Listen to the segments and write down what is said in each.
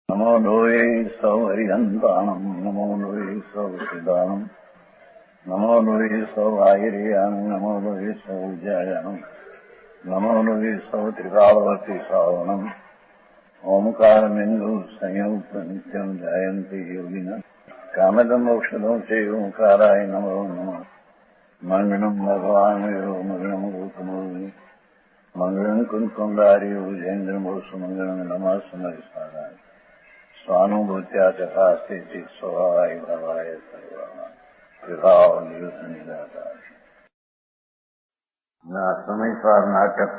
नमो लोये सौहरिहन्ताणम् नमो लोये सौहृदानम् नमो लोये सौभागिर्यानम् नमो लोये सौजायानम् नमो लोये सौत्रिकावती सावनम् ओंकारमिन्दु संयुक्त नित्यम् जायन्ति योगिनः कामदम् मोक्षदम् च ओंकाराय नमो नमः मङ्गलम् भगवान् वीरो मङ्गलम् रूपमोहि मङ्गलम् कुन्कुण्डारि भुजेन्द्रमोसु मङ्गलम् नमः समरिसाराय स्वानुभूत्या चकास्ते स्वभावाय भवाय सर्वभाव समय पर नाटक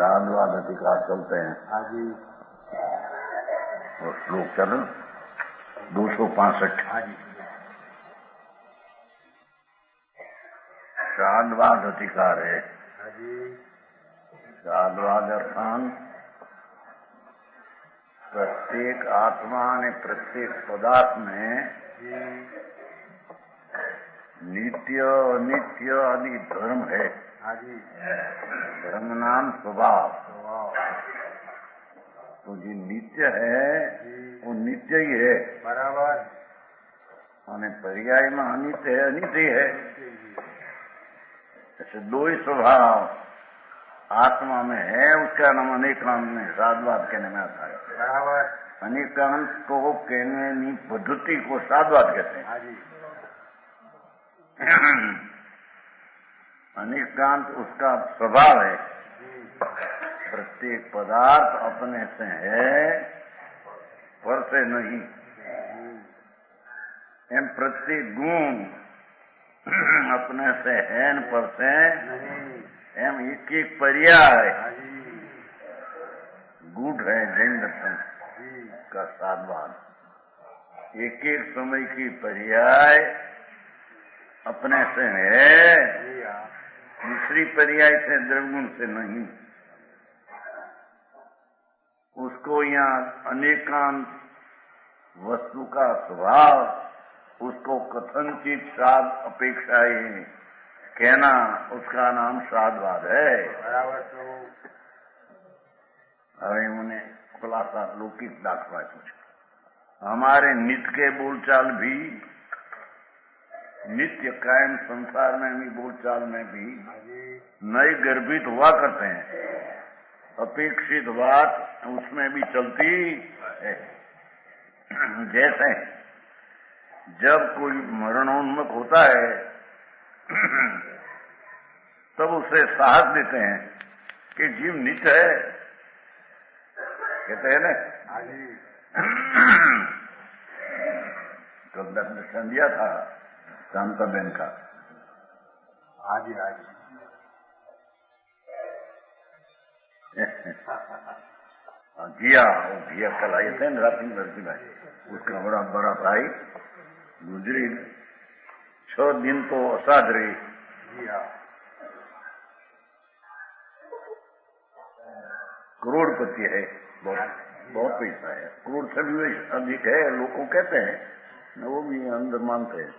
रामवादती का चलते हैं। और श्लोक चल 265 श्राद्धवाद अधिकार है। श्राद्धवाद अर्थान प्रत्येक आत्मा ने प्रत्येक पदार्थ में नित्य अनित्य आदि धर्म है। धर्म नाम स्वभाव। तो जो नित्य है वो नित्य ही है बराबर। माने पर्याय में अनित्य है अनित्य है। ऐसे दो ही स्वभाव आत्मा में है, उसका नाम अनेकांत में साधवाद कहने में आता है बराबर। अनेकांत को कहने की पद्धति को साधवाद कहते हैं। अनेकांत उसका स्वभाव है। प्रत्येक पदार्थ अपने से है पर से नहीं। एम प्रत्येक गुण अपने से है पर से नहीं। एम एक एक पर्याय गुड है। जैन दर्शन का साधवाद एक एक समय की पर्याय अपने से है, दूसरी पर्याय से द्रवगुण से नहीं। उसको यहाँ अनेकांत वस्तु का स्वभाव उसको कथनचित श्राद्ध अपेक्षा ही कहना उसका नाम श्राद्धवाद है बराबर। तो હવે મને खुलासा लौकिक दाखला कुछ हमारे नित्य के बोलचाल भी नित्य कायम संसार में भी बोलचाल में भी नए गर्भित हुआ करते हैं। अपेक्षित बात उसमें भी चलती है। जैसे जब कोई मरणोन्मुख होता है तब उसे साहस देते हैं कि जीव नित्य है, कहते हैं ना। तो दर्शन दिया था शांता बहन का। जिया वो जिया कल आए थे ना रात में लड़की भाई, उसका बड़ा बड़ा भाई गुजरी 6 दिन तो असाध रही। करोड़पति है, बहुत पैसा है, करोड़ से भी अधिक है लोगों कहते हैं, वो भी अंदर मानते हैं।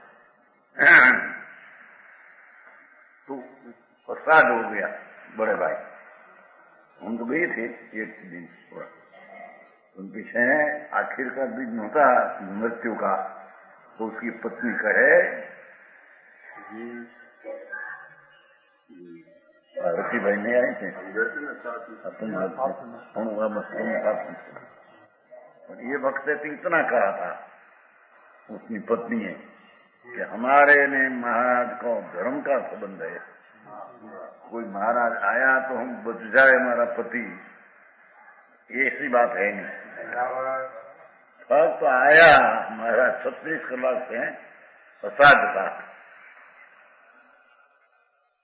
तो प्रसाद हो गया बड़े भाई। हम तो गए थे एक दिन पूरा। उन पीछे आखिर का दिन होता मृत्यु का, तो उसकी पत्नी कहे पार्वती भाई नहीं आए थे और ये वक्त से इतना कहा था उसकी पत्नी है कि हमारे ने महाराज को धर्म का संबंध है। कोई महाराज आया तो हम बच जाए हमारा पति, ऐसी बात है नहीं। तो आया महाराज 36 कलाक से प्रसाद का।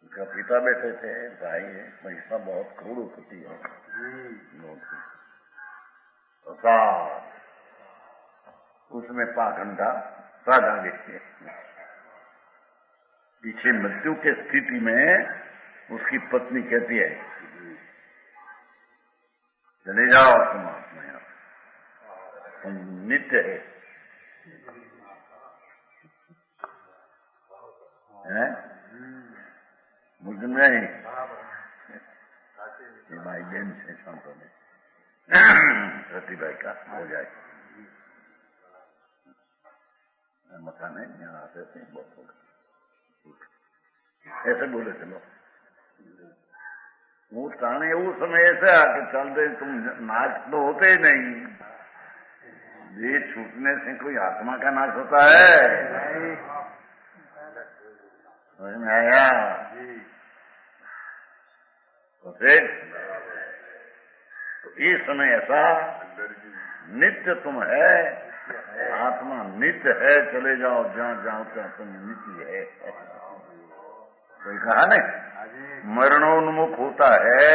उसका पिता बैठे थे, भाई है, पैसा बहुत करोड़पति है। प्रसाद उसमें 5 घंटा साधा देखते। पीछे मृत्यु के स्थिति में उसकी पत्नी कहती है चले जाओ तुम अपने यहाँ, तुम नित्य है मुझे नहीं। ये भाई बहन से संतों में सतीबाई का हो जाए। मकान है यहाँ आते थे, बहुत हो गए ऐसे बोले चलो वो टाणे वो समय ऐसे आके चल दे, तुम नाश तो होते ही नहीं, ये छूटने से कोई आत्मा का नाश होता है? समझ में आया? तो इस समय ऐसा नित्य तुम है, आत्मा नित्य है, चले जाओ जहाँ जाओ क्या तुम नित्य है। कोई कहा नहीं मरणोन्मुख होता है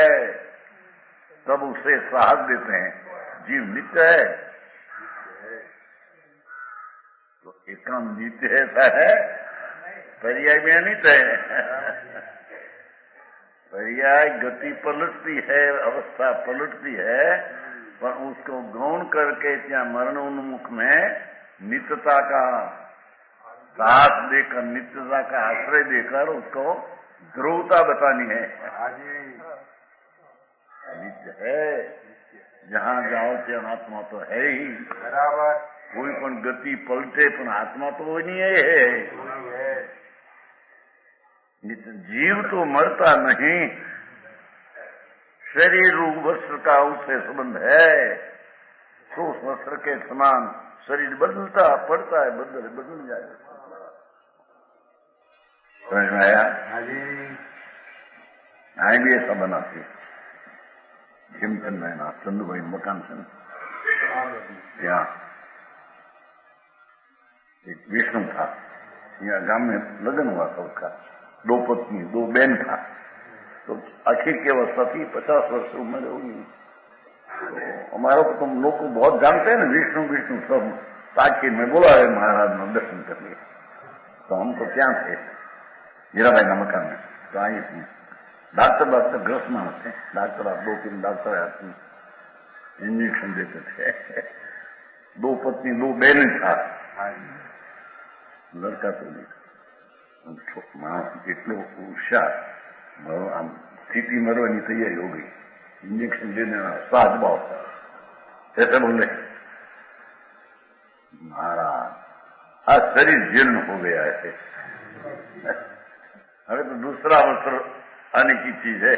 तब उसे साहस देते हैं, जीव नित्य है तो एकदम नित्य ऐसा है, पर्याय में अनित्य है। पर्याय गति पलटती है, अवस्था पलटती है, पर उसको गौण करके क्या मरणोन्मुख में नित्यता का साथ देकर, नित्यता का आश्रय देकर उसको ध्रुवता बतानी है। नित्य है, जहाँ जाओ ત્યાં आत्मा तो है ही बराबर। कोई पण गति पलटे पण आत्मा तो वो नहीं है। नित्य जीव तो मरता नहीं, शरीर रूप वस्त्र का उससे संबंध है, तो उस वस्त्र के समान शरीर बदलता पड़ता है, बदल जाएगा। समझ में आया? आए भी ऐसा बनाते हेमचंद रहना चंदू भाई मकान से यहाँ एक विष्णु था, यहाँ गांव में लगन हुआ था उसका, 2 पत्नी 2 बहन था, तो आखिर की अवस्था थी, 50 वर्ष उम्र होगी। तो हमारा तो तुम लोग को बहुत जानते हैं ना, विष्णु विष्णु सब ताकि में बोला है महाराज ने दर्शन कर लिए, तो हम तो क्या थे हीराबाई का मकान में, तो आई थी डॉक्टर ग्रस्त में होते, डॉक्टर 2-3 डॉक्टर आते इंजेक्शन देते थे। 2 पत्नी 2 बहन था, लड़का तो नहीं, એટલો હોશિયાર આમ સ્થિતિ મરવાની તૈયારી हो गई, इंजेक्शन देने वाला साथ भाव ऐसे बोले महाराज आज शरीर जीर्ण हो गया है, अरे तो दूसरा अवसर आने की चीज है।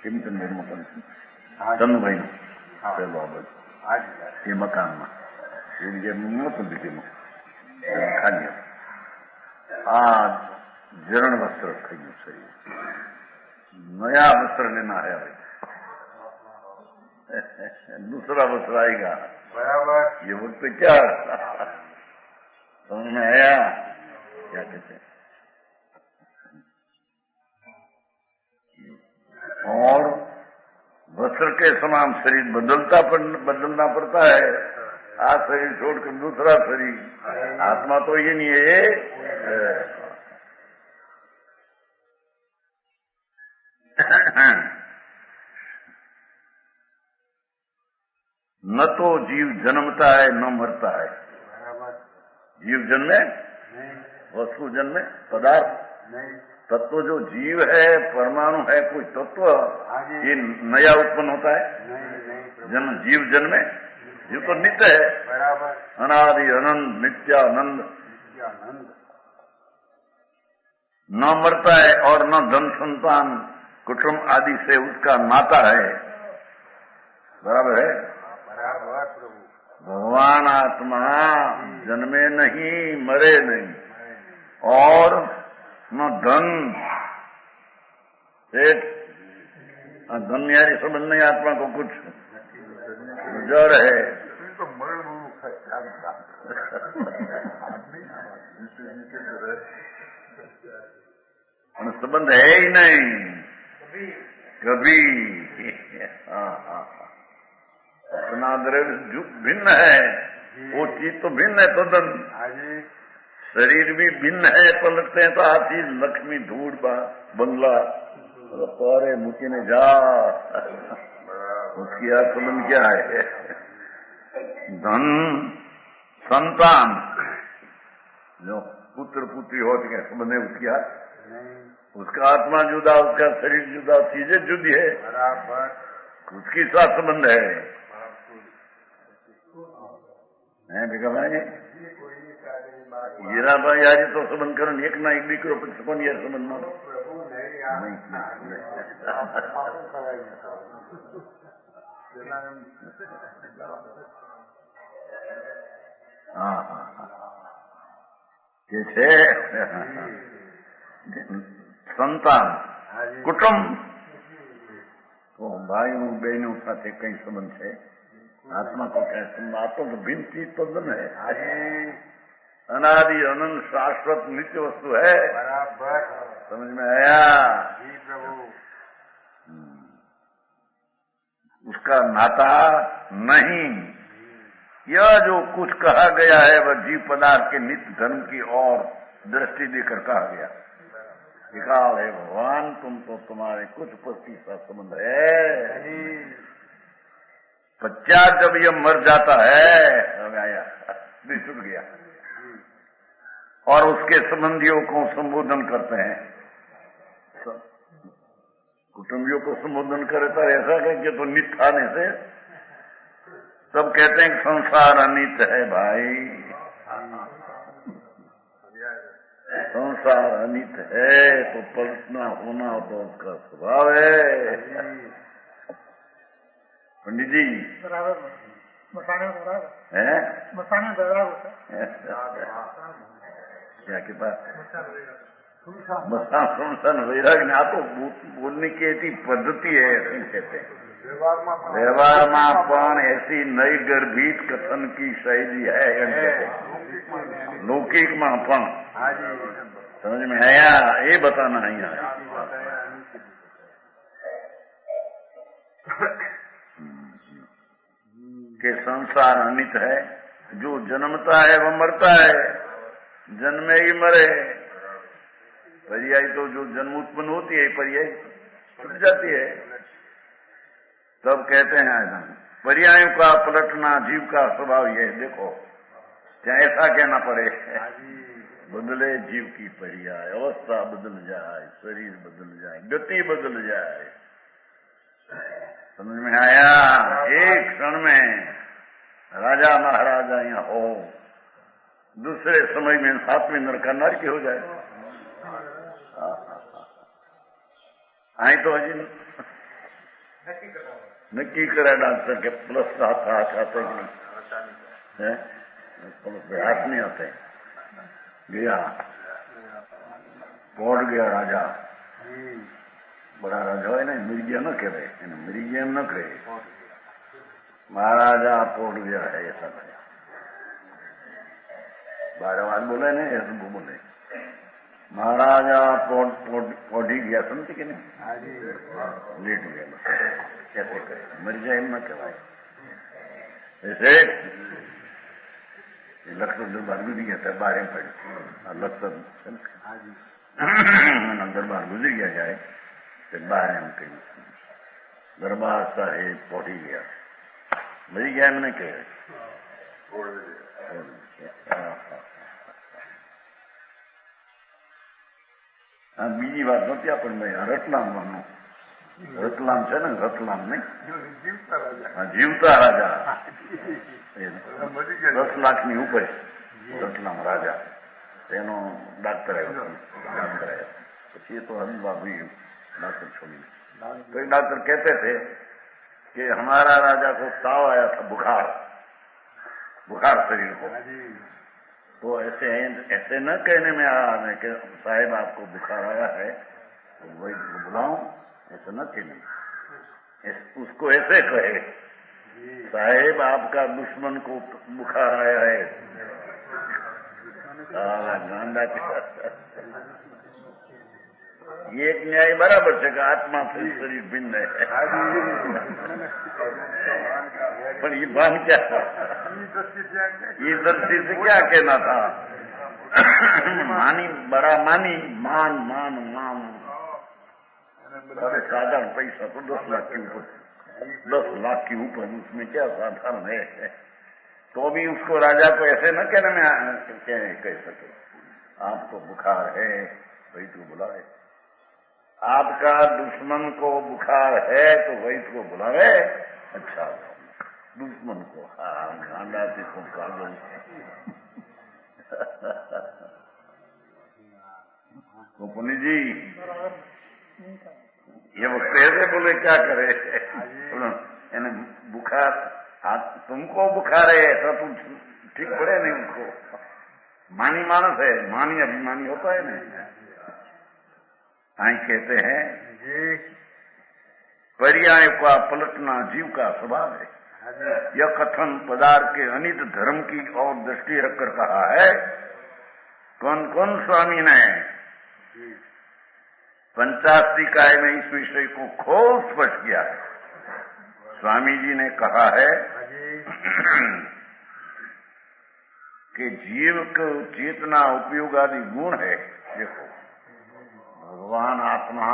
किमचंद मकान चंदू भाई बाबत ये मकान में खाली आज जरण वस्त्र થઈ ગયું શરીર, नया वस्त्र लेना है भाई, दूसरा वस्त्र आएगा बराबर। ये वक्त क्या समझ में आया? क्या कहते हैं? और वस्त्र के समान शरीर बदलना पड़ता है, आज शरीर छोड़कर दूसरा शरीर, आत्मा तो ये नहीं है। न तो जीव जन्मता है न मरता है, जीव जन्मे वस्तु जन्मे पदार्थ नहीं, तत्व जो जीव है परमाणु है कोई तत्व, ये नया उत्पन्न होता है? जन्म जीव जन्मे, जीव तो नित्य है बराबर, अनादि अनंत नित्यानंद, न मरता है और न धन संतान कुटुंब आदि से उसका नाता है, बराबर है? भगवान आत्मा जन्मे नहीं मरे नहीं, और न धन एक धन यारी संबंध नहीं, आत्मा को कुछ जड़ है तो संबंध है ही नहीं कभी। अपना द्रव्य भिन्न है, वो चीज तो भिन्न है, तदन शरीर भी भिन्न है, पलटते हैं तो हाथी लक्ष्मी धूड़ बंगला पारे मुकी ने जा, उसकी संबंध क्या है? धन संतान जो पुत्र पुत्री होती है संबंध है उसकी, उसका आत्मा जुदा, उसका शरीर जुदा, चीजें जुदी है, बराबर उसकी साथ संबंध है भैया भाई हीरा भाई यार तो संबंध करो एक ना एक दीकरो પછી કોણ યાર સંબંધ નો હા કે છે સંતાન કુટુંબ તો ભાઈઓ બહેનો સાથે કઈ સંબંધ છે આત્મા को क्या संबंध आत्मा तो भिन्न चीज तो धन है अनादि अनंत शाश्वत नित्य वस्तु है बराबर समझ में आया जी प्रभु उसका नाता नहीं यह जो कुछ कहा गया है वह जीव पदार्थ के नित्य धर्म की ओर दृष्टि देकर कहा गया विकाल है भगवान तुम तो तुम्हारे कुछ पति का संबंध है बच्चा जब यह मर जाता है आया छूट गया और उसके संबंधियों को संबोधन करते हैं कुटुंबियों को संबोधन करता है ऐसा कहेंगे तो नित आने से तब कहते हैं कि संसार अनित है भाई संसार अनित है तो पलटना होना तो उसका स्वभाव है पंडित जी बराबर मसाने में बराबर है मसाने में बराबर क्या के पास मसान वैराग ने आ तो बोलने की ऐसी पद्धति है ऐसी कहते हैं व्यवहार में पण ऐसी नई गर्भित कथन की शैली है लौकिक में पण समझ में आया ये बताना है यहाँ कि संसार अनित है जो जन्मता है वह मरता है जन्मे ही मरे पर्याय तो जो जन्म उत्पन्न होती है पर्याय छूट जाती है तब कहते हैं पर्यायों का पलटना जीव का स्वभाव ये देखो चाहे ऐसा कहना पड़े बदले जीव की पर्याय अवस्था बदल जाए शरीर बदल जाए गति बदल जाए समझ में आया एक क्षण में राजा महाराजा यहाँ हो दूसरे समय में सातवें नरका नरकी हो जाए आई तो हजी नक्की करे डॉक्टर के प्लस हाथ आते हैं हाथ नहीं आते गया पहुंच गया राजा बड़ा राजा है ना मिर्गिया न कहे मिर्गिया न कहे महाराजा पहुंच गया है ऐसा कहे बारह बार बोले नहीं ऐसा बोले महाराजा पौधी गया समझे कि नहीं लेट गया कैसे करे मर जाए न कहवाए ऐसे लखनऊ दरबार गुजर गया था 12 पढ़ लखनऊ दरबार गुजर गया जाए तो 12 कहीं दरबार साहेब पौधी गया मरी गया मैंने कहे બીજી વાત નથી આપણને રતલામ વાનું રતલામ છે ને રતલામ નહીં જીવતા રાજા 10 લાખની ઉપર રતલામ રાજા એનો ડાક્ટર આવ્યો પછી એ તો હરીબા भी डॉक्टर छोड़ी तो डॉक्टर कहते थे कि हमारा राजा को ताव आया था बुखार शरीर को तो ऐसे न कहने में आ कि साहेब आपको बुखार आया है तो वही बुलाऊं ऐसा न कहने उसको ऐसे कहे साहेब आपका दुश्मन को बुखार आया है ये एक न्याय बराबर है कि आत्मा से शरीर भिन्न है पर ये बात क्या ये दृष्टि से क्या कहना था मानी बड़ा मानी मान मान मान अरे साधारण पैसा तो 10 लाख के ऊपर 10 लाख के ऊपर उसमें क्या साधारण है तो भी उसको राजा को ऐसे न कहने में कह सके आपको बुखार है भाई तू बुलाए आपका दुश्मन को बुखार है तो वैद्य को बुलावे। अच्छा, दुश्मन को, हाँ, गांडा से को कागल। तो पुनी जी ये वो कैसे बोले, क्या करे? बुखार, तुमको बुखार है ऐसा तुम ठीक पड़े नहीं उनको। मानी मानस है, मानी अभिमानी होता है नहीं। आई कहते हैं पर्याय का पलटना जीव का स्वभाव है। यह कथन पदार्थ के अनित धर्म की और दृष्टि रखकर कहा है। कौन कौन स्वामी ने पंचाशी काय में इस विषय को खूब स्पष्ट किया है। स्वामी जी ने कहा है कि जीव को चेतना उपयोग आदि गुण है। देखो, भगवान आत्मा,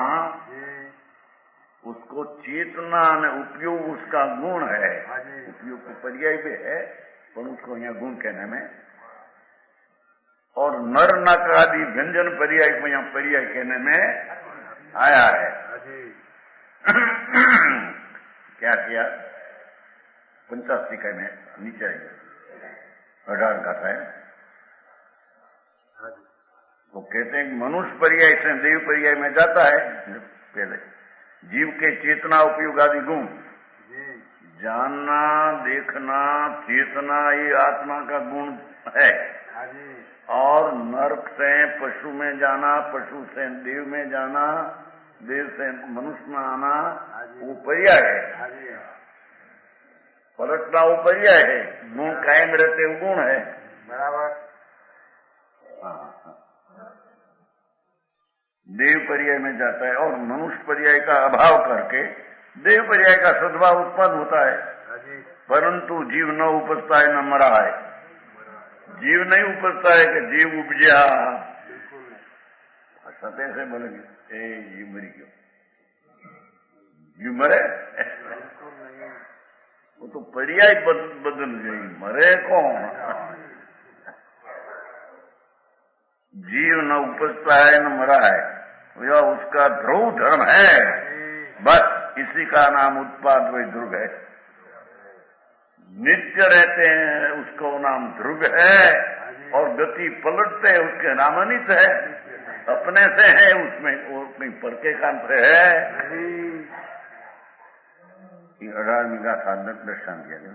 उसको चेतना ने उपयोग उसका गुण है। उपयोग तो पर्याय भी है, पर उसको यहाँ गुण कहने में, और नर नक आदि व्यंजन पर्याय को यहाँ पर्याय कहने में आया है। क्या किया? 85 का में नीचे आएगा 18 का है। तो कहते हैं मनुष्य पर्याय से देव पर्याय में जाता है। पहले जीव के चेतना उपयोग आदि गुण, जानना, देखना, चेतना, ये आत्मा का गुण है। और नरक से पशु में जाना, पशु से देव में जाना, देव से मनुष्य में आना, वो पर्याय है। पलटना वो पर्याय है। गुण कायम रहते वो गुण है। बराबर। देव पर्याय में जाता है और मनुष्य पर्याय का अभाव करके देव पर्याय का सद्भाव उत्पन्न होता है। परंतु जीव न उपजता है न मरा है। जीव नहीं उपजता है कि जीव उपजा। सत्य से बोलेंगे ए जीव मरी क्यों? जीव मरे? वो तो पर्याय बदल गई, मरे कौन? जीव न उपजता है न मरा है, यह उसका ध्रुव धर्म है। बस इसी का नाम उत्पाद वही ध्रुव है। नित्य रहते हैं उसको नाम ध्रुव है, और गति पलटते उसके नाम अनित है। अपने से है उसमें, वो कहीं पर के काम से है। 18 का साधक दर्शन किया गया।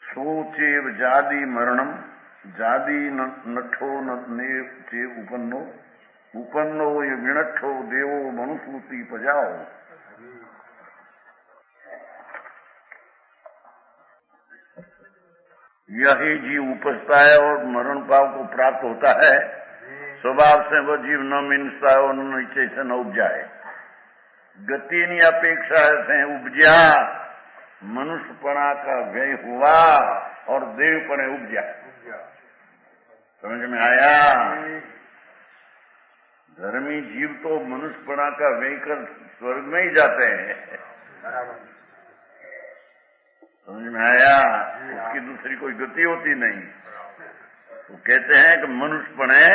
सोचेव जादी मरणम, जादी नठो ने उपन्नो, उपन्नो ये विनठो देवो मनुसूति पजाओ। यही जीव उपजता है और मरण भाव को प्राप्त होता है। स्वभाव से वह जीव न मिनसा और न नीचे से न उपजा है। गति की अपेक्षा से उपजा, मनुष्यपणा का व्यय हुआ और देवपणे उपजा। समझ में आया? धर्मी जीव तो मनुष्यपणा का व्यय कर स्वर्ग में ही जाते हैं। समझ में आया? उसकी दूसरी कोई गति होती नहीं। वो कहते हैं कि मनुष्यपणे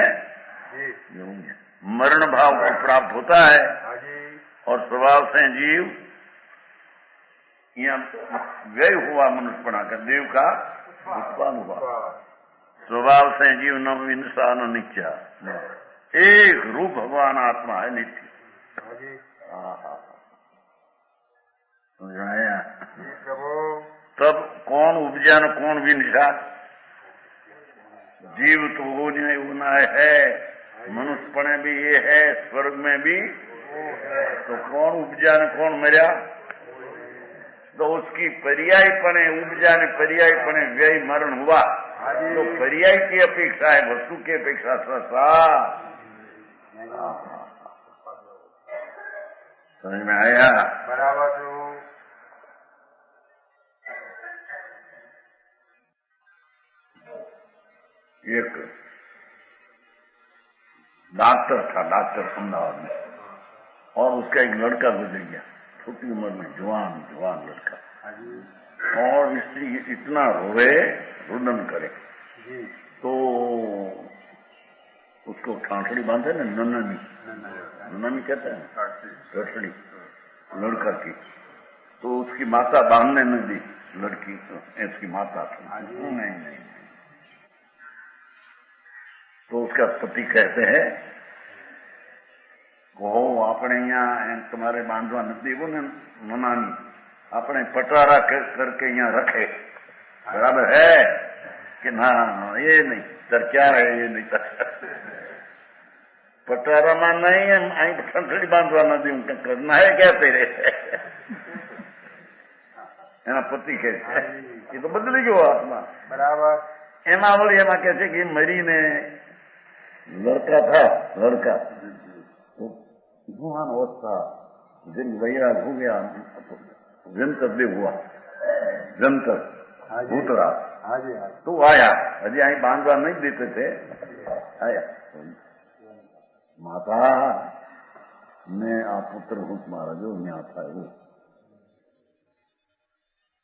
मरण भाव को प्राप्त होता है और स्वभाव से जीव यहाँ व्यय हुआ मनुष्यपणा का, देव का उत्पन्न हुआ। स्वभाव से जीव न विनसा न नित्या, एक रूप भगवान आत्मा है नित्य। समझाया? तब कौन उपजा न कौन विनसा? जीव तो वो नहीं होना है, मनुष्यपणे भी ये है, स्वर्ग में भी। तो कौन उपजा न कौन मरा? तो उसकी पर्यायपणे उपजा ने पर्यायपणे व्यय मरण हुआ। तो पर्याय की अपेक्षा है वस्तु की अपेक्षा ससा। समझ में आया? बराबर। एक डॉक्टर था, डॉक्टर अहमदाबाद में, और उसका एक लड़का गुजर गया छोटी उम्र में, जवान लड़का। और स्त्री इतना रोए, रुदन करे। तो उसको ठाठड़ी बांधे ना, नन्नानी कहते हैं, ठाठड़ी लड़का की, तो उसकी माता बांधने न दी, लड़की इसकी माता थी। नहीं, तो उसका पति कहते हैं કહો આપણે અહીંયા તમારે બાંધવા નથી દેવું ને મનાની, આપણે પટારા करके यहाँ रखे, बराबर है कि ना? ये नहीं सर, क्या है ये नहीं सर, पटारा में नहीं है, અહીં ठंडड़ी बांधवा न दूं, करना है क्या तेरे? એના પતિ કહે છે એ તો બદલી ગયો આત્મા, બરાબર. એમાં વળી એમાં કહે છે કે મરીને लड़का था, लड़का तो जुहान अवस्था, दिन वैराग हो गया, जंतर भी हुआ, जंतर भूतरा, तो आया, अभी અહીં बांधवा नहीं देते थे, आया, माता मैं आ पुत्र हूं तुम्हारा जो यहाँ था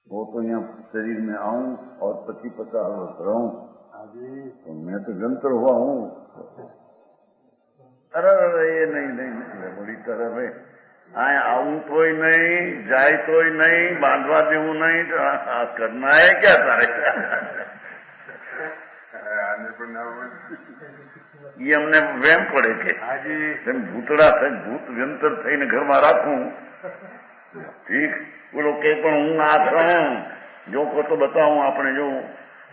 वो तो यहाँ शरीर में आऊं और 25-50 वर्ष रहूं, तो मैं तो जंतर हुआ हूं. अरे ये नहीं बड़ी तरह है, आया आऊं तो ही नहीं, जाए तो ही नहीं, बांधवा देવું नहीं, करना है क्या तारे? ये हमने વેમ પડે કે ભૂતડા થઈ, ભૂત જંતર થઈને ઘરમાં રાખું, ठीक. બોલો કે પણ હું આ છું, જો કો તો બતાવું, આપણે જો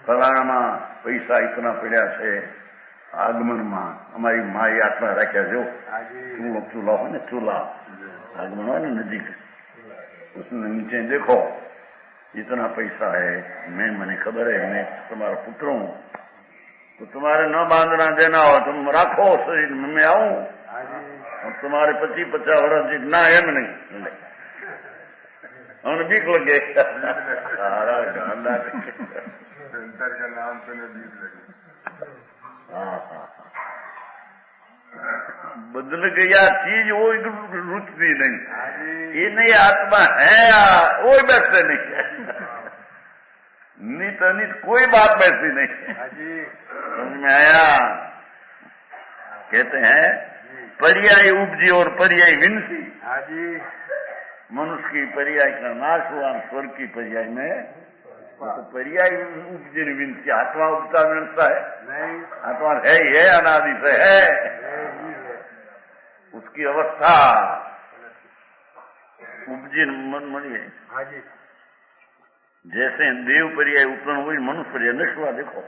ફલાણામાં પૈસા ઇતના પડ્યા છે, આગમનમાં અમારી માએ આટલા રાખ્યા, જો ચૂલા હોય ને, ચૂલા આગમन હોય ને नजीक, उसने नीचे देखो इतना पैसा है, मैं मैंने खबर है, मैं तुम्हारा पुत्र हूँ, तो तुम्हारे न बांधना देना हो तुम राखो शरीर में, मैं आऊं और तुम्हारे 25-50 वर्ष जितना है नहीं, और बीक लगे सारा गांडा का नाम सुने बीक लगे. बदल गया चीज वो रुचती नहीं, ये नहीं आत्मा है, वो बैठते नहीं, नित अनित कोई बात बैठती नहीं. समझ में आया? कहते हैं पर्याय उपजी और पर्याय विनसी. मनुष्य की पर्याय का नाश हुआ, स्वर्ग की पर्याय में तो पर्याय उपजी विनसी. आत्मा उपता मिलता है नहीं, आत्मा है ही है, अनादि से है, उसकी अवस्था उपजी मन मनी है. जैसे देव पर्याय उत्पन्न हुई, मनुष्य पर्याय नष्ट हुआ. देखो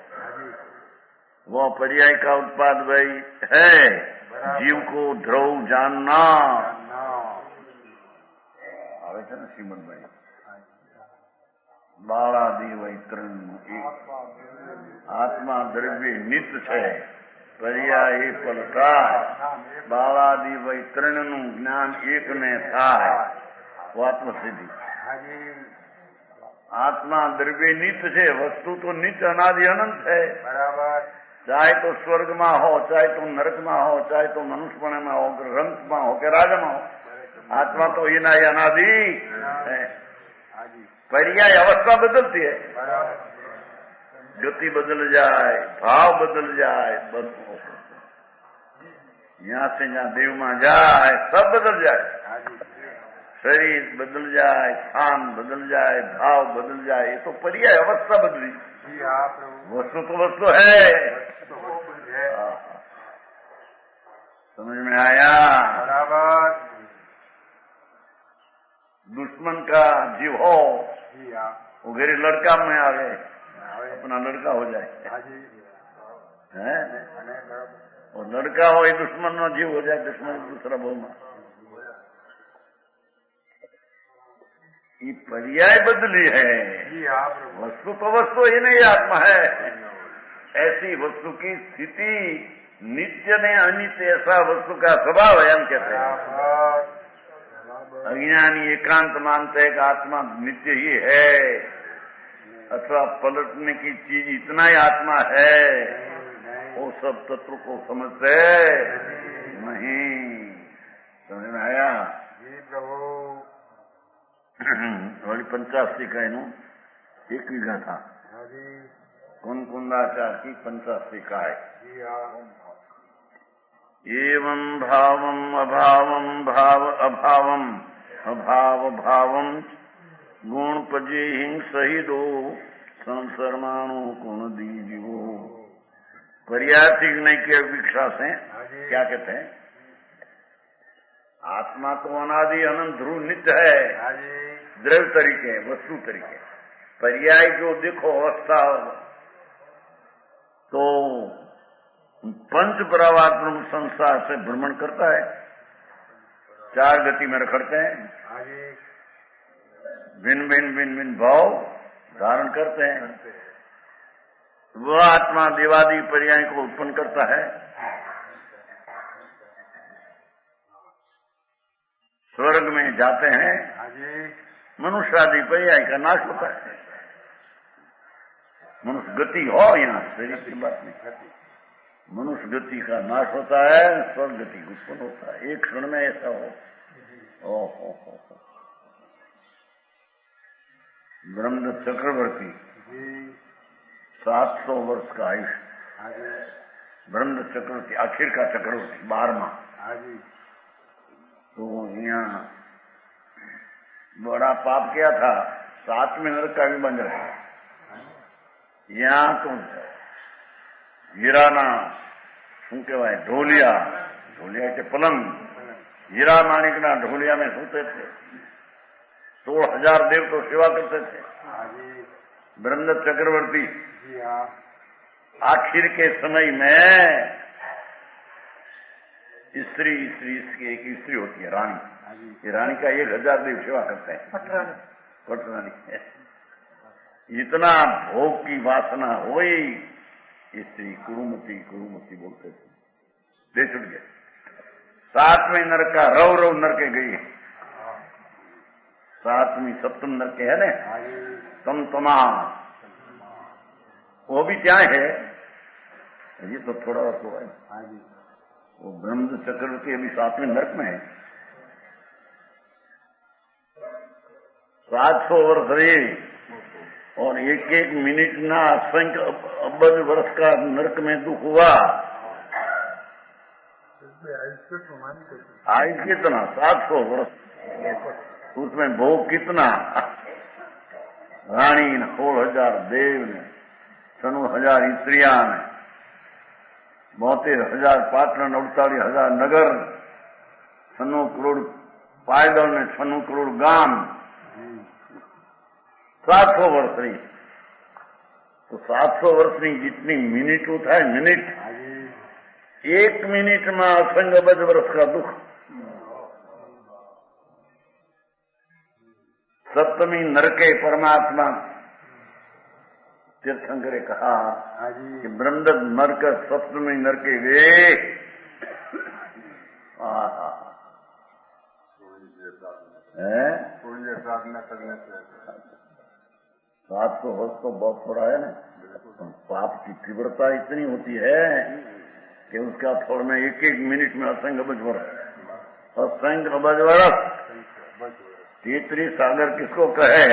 वह पर्याय का उत्पाद भाई है जीव को ध्रुव जानना. આવે છે ને શ્રીમદભાઈ, બાળાદી વૈતરણ આત્મા દ્રવ્ય નિત્ય છે, પર્યાય પલટા, બાળાદી વૈતરણનું જ્ઞાન એકને થાય, આત્મસિદ્ધિ. आत्मा द्रव्य नित्य है, वस्तु तो नित्य अनादि अनंत है, बराबर. चाहे तो स्वर्ग में हो, चाहे तो नरक में हो, चाहे तो मनुष्य में हो, रंग में हो के राज में हो, आत्मा तो ही ना अनादि है. पर्याय अवस्था बदलती है, गति बदल जाए, भाव बदल जाए, बस यहाँ से जहाँ देव में जाए सब बदल जाए, शरीर बदल जाए, स्थान बदल जाए, भाव बदल जाए, ये तो पर्याय अवस्था बदली. वस्तु तो वस्तु है. समझ में आया? बराबर. दुश्मन का जीव हो, वो घरे लड़का में आवे, अपना लड़का हो जाए, है? और लड़का हो ये दुश्मन में जीव हो जाए, दुश्मन दूसरा बहु में. ये पर्याय बदली है, वस्तु तो वस्तु ही नहीं आत्मा है. ऐसी वस्तु की स्थिति नित्य ने अनित्य, ऐसा वस्तु का स्वभाव है, हम कहते हैं. अज्ञानी एकांत मानते हैं कि आत्मा नित्य ही है, अथवा पलटने की चीज इतना ही आत्मा है, वो सब तत्व को समझते नहीं. समझ में आया? जी प्रभु. वही 85 का नो 1 बीघा था, कुंदाचार की 85 का है. एवं भावम अभावम भाव अभावम अभाव भावम गुण पजे हिंग सही दो संसरमाणु गुण दीजियो। पर्यायिक नैके अपेक्षा से क्या कहते हैं? आत्मा तो अनादि अनंत ध्रुव नित्य है, द्रव्य तरीके वस्तु तरीके। पर्याय जो देखो अवस्था तो पंच परावात्म संसार से भ्रमण करता है, चार गति में रखड़ते हैं, भिन्न भिन्न भिन्न भिन्न भाव धारण करते हैं। वह आत्मा देवादि पर्याय को उत्पन्न करता है। स्वर्ग में जाते हैं, मनुष्य आदि पर्याय का नाश होता है। मनुष्य गति हो, यहाँ शरीर की बात नहीं, मनुष्य गति का नाश होता है, स्वर्ग गति उत्पन्न होता है। एक क्षण में ऐसा हो। ओहो ब्रह्मदत्त चक्रवर्ती 700 वर्ष का आयुष्य। ब्रह्मदत्त चक्रवर्ती आखिर का चक्रवर्ती 12वां। तो यहाँ बड़ा पाप किया था, 7वें नरक का भी बन रहा है। यहाँ तो हीराना શું કહેવાય ઢોલિયા કે પલંગ, हीरा माणिकना ढोलिया में सोते थे। 16,000 देव तो सेवा करते थे। ब्रह्मदत्त चक्रवर्ती आखिर के समय में स्त्री एक स्त्री होती है रानी, ये रानी का 1,000 देव सेवा करते हैं। पटरानी इतना भोग की वासना हुई, स्त्री कुरुमती बोलते थे, दे छुट गए। 7वें नरक का रव नरके गई। 7वीं सप्तम नरके है ना, तमा वो भी क्या है, ये तो थोड़ा तो है। वो ब्रह्मदत्त चक्रवर्ती अभी 7वें नरक में है। 700 वर्ष रहे और एक मिनट ना असंख्य अब्बज वर्ष का नरक में दुख हुआ। आयु कितना? 700 वर्ष, उसमें भोग कितना? रानी ने 16,000 देव ने, 96,000 स्त्रियां ने, 72,000 पाटन, 48,000 नगर, 96 करोड़ पायदल ने, 96 करोड़ गाम। 700 वर्ष रही। तो 700 वर्ष में जितनी मिनट होता है, मिनट 1 मिनट में असंख्य अब्ज वर्ष का दुख। 7वीं नरके परमात्मा तीर्थंकरे कहा कि ब्रह्मदत्त मरकर 7वीं नरके गए। 700 वर्ष तो बहुत थोड़ा है ना। पाप की तीव्रता इतनी होती है कि उसका फल में एक मिनट में असंख्य अब्ज वर्ष, असंख्य अब्ज वर्ष। तीसरी सागर किसको कहे?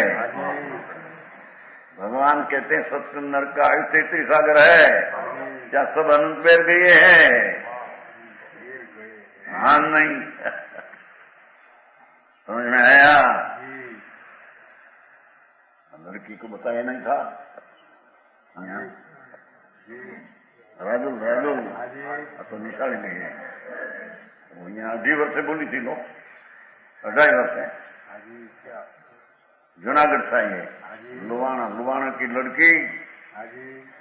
भगवान कहते हैं 7 नरक का आयु 33 सागर है। क्या सब अनंत पैर गए हैं? हाँ नहीं, समझ में आया? लड़की को बताया नहीं था। राजू तो निशान नहीं है। वो यहाँ 2.5 वर्ष से बोली थी लोग, 2.5 वर्ष है। जूनागढ़ से आई है, लुवाना की लड़की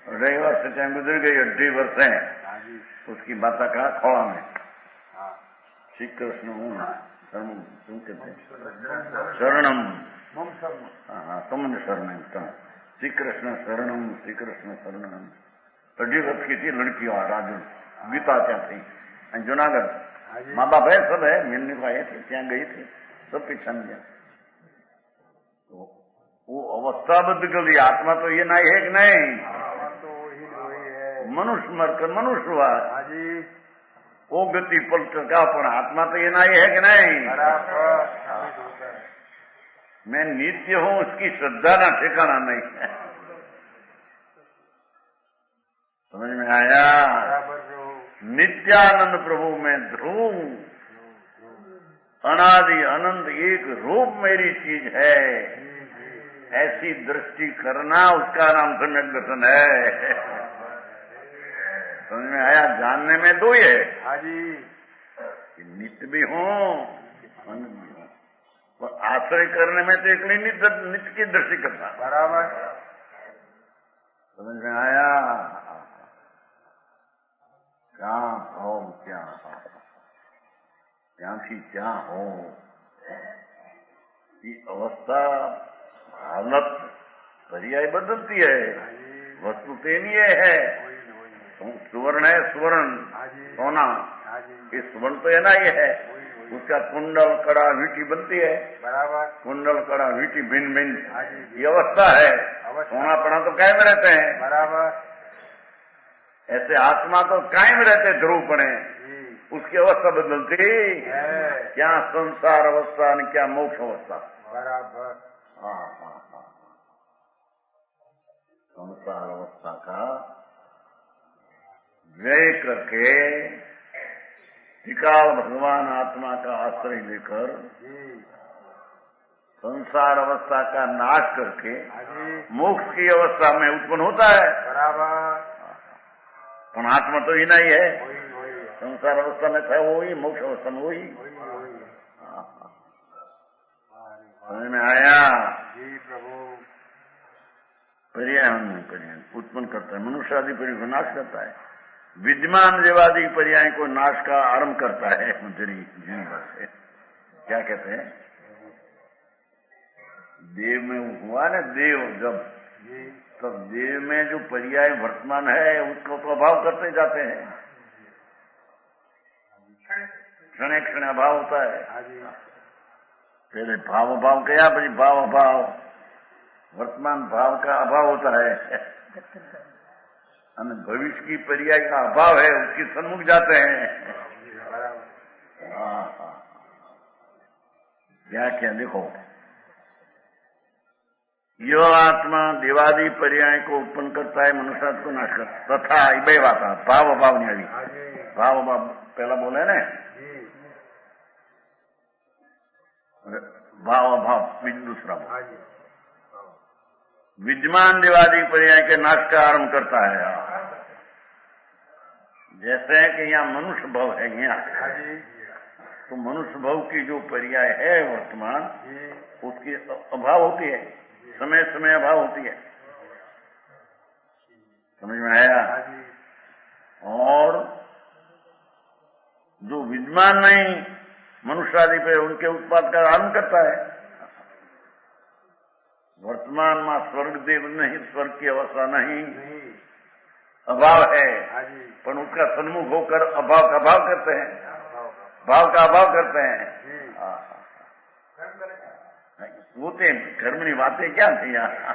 2.5 वर्ष से टाइम गुजर गई। 2.5 वर्ष है उसकी बाता कहा खोड़ा में। श्री कृष्ण शरणम, तुमने शरण, श्री कृष्ण शरणम, श्री कृष्ण शरणम। 2.5 वर्ष की थी लड़की और राजू, गीता क्या थी। जूनागढ़ माँ बाप है, सब है, मिलने को आए थे, क्या गई थी, सब पहचान गया। तो वो अवस्था बदल गई। आत्मा तो ये नहीं है कि नहीं? मनुष्य मरकर मनुष्य हुआ, वो गति पलट का, पर आत्मा तो ये नहीं है कि नहीं? मैं नित्य हूं, उसकी श्रद्धा ना ठिकाना नहीं है। समझ में आया? नित्यानंद प्रभु में ध्रुव, अनादि अनंत एक रूप मेरी चीज है, ऐसी दृष्टि करना उसका नाम सम्यक दर्शन है। समझ में आया? जानने में दो ही है। हाँ जी। नित्य भी हो अनंत भी हो, और आश्रय करने में तो एक नित्य की दृष्टि करना। बराबर। समझ में आया? क्या हो क्या क्यांथी क्या हो, ये अवस्था हालत पर्याय बदलती है, वस्तु तेनीय है। सुवर्ण है सुवर्ण, सोना, ये सुवर्ण तो है ना, ये है उसका कुंडल कड़ा वीटी बनती है। बराबर। कुंडल कड़ा वीटी भिन्न भिन्न ये अवस्था है। सोना पड़ा तो कायम रहते हैं। बराबर। ऐसे आत्मा तो कायम रहते ध्रुव पड़े, उसकी अवस्था बदलती है। क्या संसार अवस्था और क्या मोक्ष अवस्था। बराबर। हाँ। संसार अवस्था का व्यय करके त्रिकाल भगवान आत्मा का आश्रय लेकर संसार अवस्था का नाश करके मोक्ष की अवस्था में उत्पन्न होता है। बराबर। पर आत्मा तो ही नहीं है, संसार अवस्था में था वही, मोक्ष अवस्था में वही। समझ में आया? जी प्रभु। पर्याय उत्पन्न करता है, मनुष्य आदि पर्याय को नाश करता है, विद्यमान देवादि पर्याय को नाश का आरंभ करता है। जीवन से क्या कहते हैं? देव में हुआ ना, देव जब तब देव में जो पर्याय वर्तमान है उसको तो अभाव करते जाते हैं, क्षण क्षण अभाव होता है। पहले भाव अभाव गया, फिर भाव अभाव, वर्तमान भाव का अभाव होता है, भविष्य की पर्याय का अभाव है, उसके सन्मुख जाते हैं। क्या देखो, यो आत्मा देवादि पर्याय को उत्पन्न करता है, मनुष्य को नाश करता तथा इबे बात भाव अभाव नहीं अभी भाव अभाव पहला बोले ना, भाव अभाव दूसरा विद्यमान देवादि पर्याय के नाश का आरंभ करता है। जैसे कि यहाँ मनुष्य भव है, यहाँ तो मनुष्य भव की जो पर्याय है वर्तमान, उसकी अभाव होती है, समय समय अभाव होती है। समझ में आया? और जो विद्यमान नहीं मनुष्य आदि पे उनके उत्पाद का आरंभ करता है। वर्तमान में स्वर्ग देव नहीं, स्वर्ग की अवस्था नहीं, अभाव है, पर उसका सन्मुख होकर अभाव का भाव करते हैं, भाव का अभाव करते हैं। वो तो कर्म की बातें क्या थी यहाँ?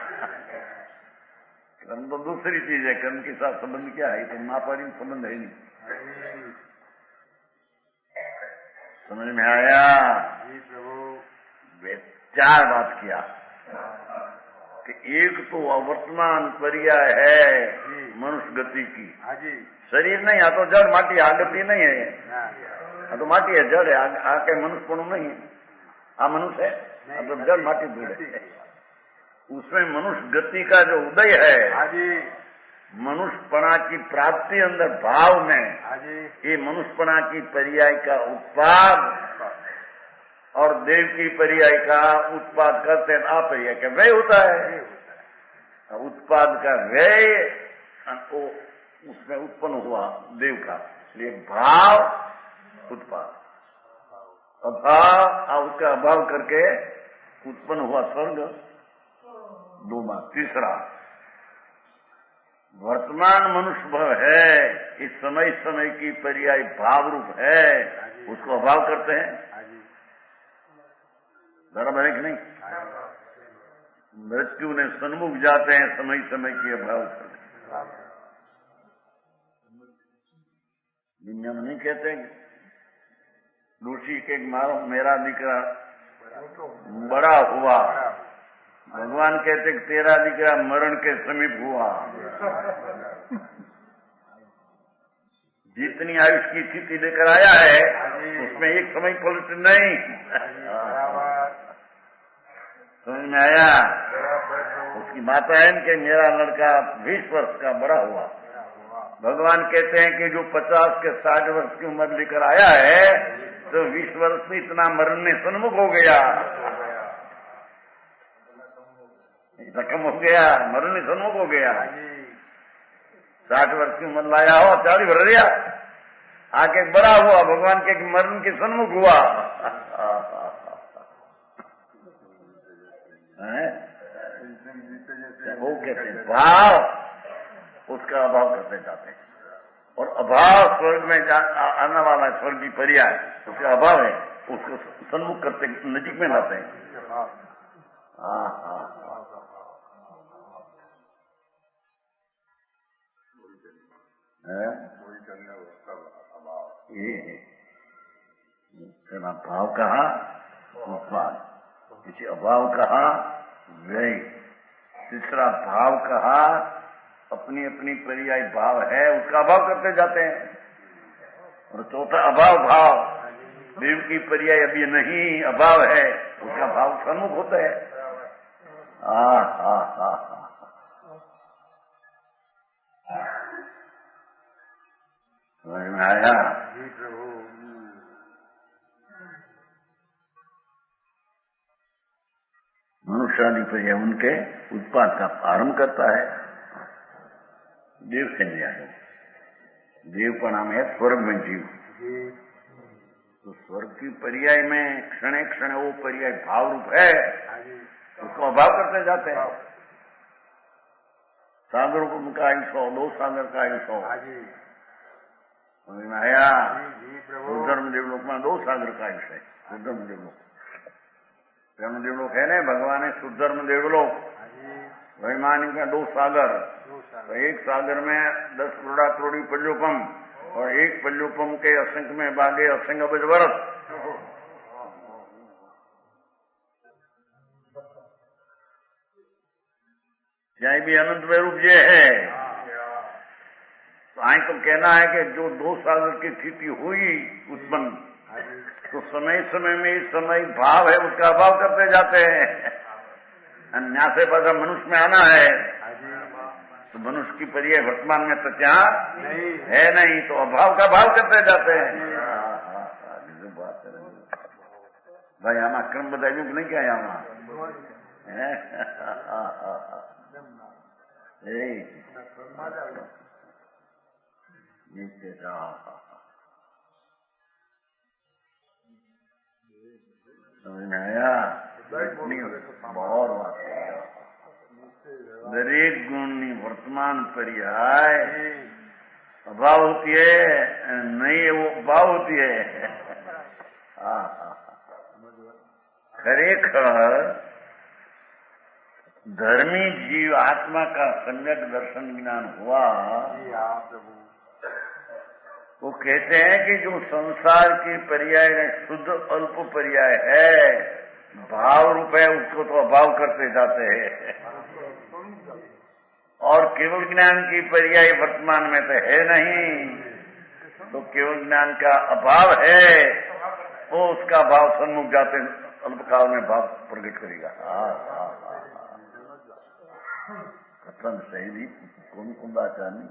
कर्म तो दूसरी चीज है, कर्म के साथ संबंध क्या है? तो नापारी संबंध है नहीं। समझ में आया? चार बात किया कि एक तो अवर्तमान पर्याय है मनुष्य गति की, शरीर नहीं, आ तो जड़ माटी, आ गति नहीं है, आ तो माटी है, जड़ है, आके मनुष्य पण नहीं है, आ मनुष्य है, आ तो जड़ माटी दूर है। उसमें मनुष्य गति का जो उदय है, मनुष्यपणा की प्राप्ति अंदर भाव में, ये मनुष्यपणा की पर्याय का उत्पाद और देव की पर्याय का उत्पाद करते हैं। अपर्याय का व्यय होता है, उत्पाद का व्यय उसमें उत्पन्न हुआ देव का, इसलिए भाव उत्पाद, अभाव और उसका अभाव करके उत्पन्न हुआ स्वर्ग, दो बात। तीसरा, वर्तमान मनुष्य भव है, इस समय समय की पर्याय भाव रूप है, उसको अभाव करते हैं। बराबर है कि नहीं? मृत्यु ने सन्मुख जाते हैं, समय समय की अभाव करते। दुनिया में नहीं कहते ऋषि के मेरा दिकरा बड़ा हुआ, भगवान कहते तेरा दिकरा मरण के समीप हुआ। जितनी आयुष की स्थिति लेकर आया है उसमें एक समय पलट नहीं। समझ में आया? उसकी माता है कि मेरा लड़का 20 वर्ष का बड़ा हुआ। भगवान कहते हैं कि जो 50 के 60 वर्ष की उम्र लेकर आया है तो 20 वर्ष में इतना मरने सन्मुख हो गया, इतना कम हो गया, मरने सन्मुख हो गया। 60 वर्ष की उम्र लाया हो 40 भर दिया, आके बड़ा हुआ, भगवान के मरण के सन्मुख हुआ। वो कहते हैं भाव, उसका अभाव करते जाते हैं। और अभाव स्वर्ग में आने वाला स्वर्ग की पर्याय, उसका अभाव है, उसको सन्मुख करते नजीक में लाते हैं। ये है भाव कहा उत्पाद, किसी अभाव कहा व्यय, तीसरा भाव कहा अपनी अपनी पर्याय भाव है उसका अभाव करते जाते हैं। और चौथा अभाव भाव, देव की पर्याय अभी नहीं अभाव है, उसका भाव सन्मुख होता है। समझ में आया? मनुष्यादि पर्याय उनके उत्पाद का आरंभ करता है। देव संज्ञा है, देव का नाम है स्वर्ग में जीव। तो स्वर्ग की पर्याय में क्षण क्षण वो पर्याय भाव रूप है, उसको अभाव करते जाते हैं। सागर का आयुष हो, 2 सागर का आयुष हो, समझ में आया? रुद्रम देवलोक में 2 सागर का आयुष है। रुद्रम देवलोक, ब्रह्म देवलोक है ना, भगवान है सुधर्म देवलोक, वैमानी का 2 सागर। तो एक सागर में 10 करोड़ा करोड़ी पल्योपम, और एक पल्योपम के असंख्य में बागे असंख्य अबज वर्ष। यहाँ भी अनंत में रूप ये है। तो आई तो कहना है कि जो 2 सागर की स्थिति हुई उत्पन्न, तो समय समय में समय भाव है उसका अभाव करते जाते हैं। अन्या से पता मनुष्य में आना है तो मनुष्य की पर्याय वर्तमान में तो क्या है नहीं, तो अभाव का भाव करते जाते हैं। भाई आमा क्रम बताइए कि नहीं क्या आमा समझ में आया? बहुत बात है। दरेक गुणनी वर्तमान पर्याय अभाव होती है, नहीं वो भाव होती है। खरेखर धर्मी जीव आत्मा का सम्यक दर्शन ज्ञान हुआ, वो कहते हैं कि जो संसार की पर्याय शुद्ध अल्प पर्याय है, भाव रूप है, उसको तो अभाव करते जाते हैं। और केवल ज्ञान की पर्याय वर्तमान में तो है नहीं, तो केवल ज्ञान का अभाव है, वो उसका भाव सन्मुख जाते अल्पकाल में भाव प्रकट करेगा। कथन सही कौन कुंदाचारी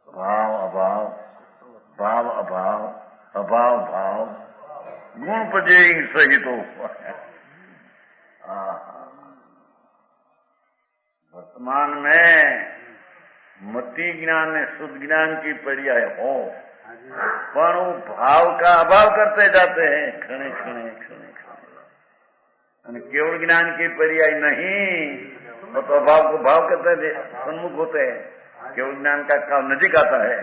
भाव अभाव, भाव अभाव, अभाव भाव, गुण पजे सहित हो। वर्तमान में मति ज्ञान में शुद्ध ज्ञान की पर्याय हो, पर वो भाव का अभाव करते जाते हैं क्षणे क्षणे क्षणे क्षणे। केवल ज्ञान की पर्याय नहीं, तो अभाव को भाव करते सन्मुख होते हैं। केवल ज्ञान का काल नजीक आता है।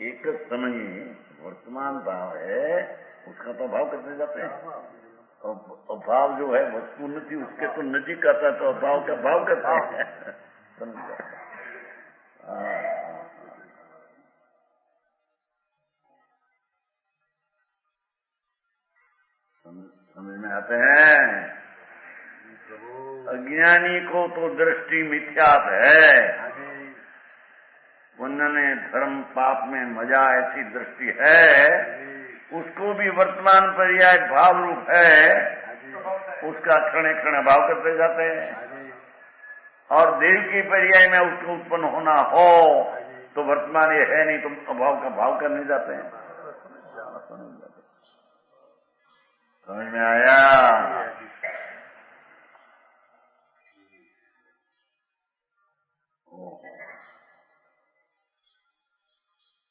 एक समय वर्तमान भाव है, उसका तो भाव करते जाते हैं। और भाव जो है वस्तु नहीं उसके तो नजीक आता है, तो भाव का भाव करते हैं। अज्ञानी को तो दृष्टि मिथ्यात है, पुण्य धर्म पाप में मजा ऐसी दृष्टि है, उसको भी वर्तमान पर्याय भाव रूप है, उसका क्षण क्षण अभाव करते जाते हैं। और देव की पर्याय में उसको उत्पन्न होना हो तो वर्तमान ये है नहीं, तुम अभाव का भाव करने जाते हैं। समझ में आया?